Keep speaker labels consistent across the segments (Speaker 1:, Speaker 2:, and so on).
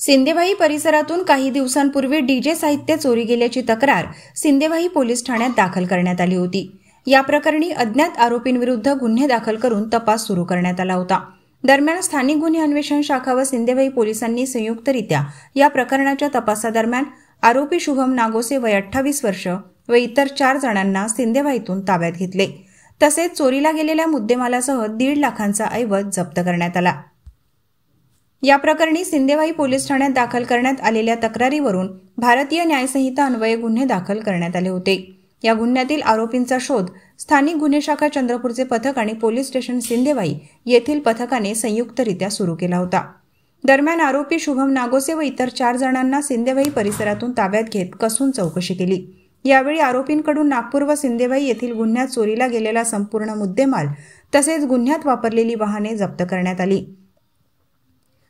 Speaker 1: सिंदेवाही परिसरातून काही दिवसांपूर्वी डीजे साहित्य चोरी गेल्याची तक्रार सिंदेवाही पोलीस ठाण्यात दाखल करण्यात आली होती। या प्रकरणी अज्ञात आरोपींविरुद्ध गुन्हे दाखल करून तपास सुरू करण्यात आला होता। दरम्यान स्थानिक गुन्हे अन्वेषण शाखा व सिंदेवाही पोलिसांनी संयुक्तरित्या या प्रकरणाच्या तपासादरम्यान आरोपी शुभम नागोसे वय 28 वर्ष व इतर 4 जणांना सिंदेवाहीतून ताब्यात घेतले। तसेच चोरीला गेलेल्या मुद्देमालासह 1.5 लाखांचा ऐवज जप्त करण्यात आला। या प्रकरणी सिंदेवाही पोलीस ठाण्यात दाखल करण्यात आलेल्या तक्रारीवरून भारतीय न्यायसंहिता अन्वये गुन्हे दाखल करण्यात आले होते। या गुन्ह्यातील आरोपींचा शोध स्थानिक गुन्हे शाखा चंद्रपूरचे पथक आणि पोलीस स्टेशन सिंदेवाही येथील पथकाने संयुक्तरित्या सुरू केला होता। दरम्यान आरोपी शुभम नागोसे व इतर 4 जणांना सिंदेवाही परिसरातून ताब्यात घेत कसून चौकशी केली। यावेळी आरोपींकडून नागपूर व सिंदेवाही येथील गुन्ह्यात चोरीला गेलेला संपूर्ण मुद्देमाल तसेच गुन्ह्यात वापरलेली वाहने जप्त करण्यात आली।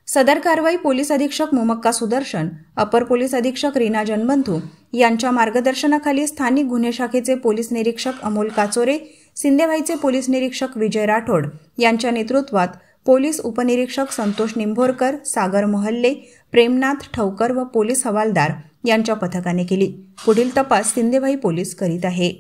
Speaker 1: सदर कारवाई पोलीस अधीक्षक मुमक्का सुदर्शन, अपर पोलीस अधीक्षक रीना जनबंधू यांच्या मार्गदर्शनाखाली स्थानिक गुन्हे शाखेचे पोलीस निरीक्षक अमोल काचोरे, सिंदेवाहीचे पोलीस निरीक्षक विजय राठोड यांच्या नेतृत्वात पोलीस उपनिरीक्षक संतोष निंभोरकर, सागर मोहल्ले, प्रेमनाथ ठवकर व पोलीस हवालदार यांच्या पथकाने केली। पुढील तपास सिंदेवाही पोलीस करीत आहे।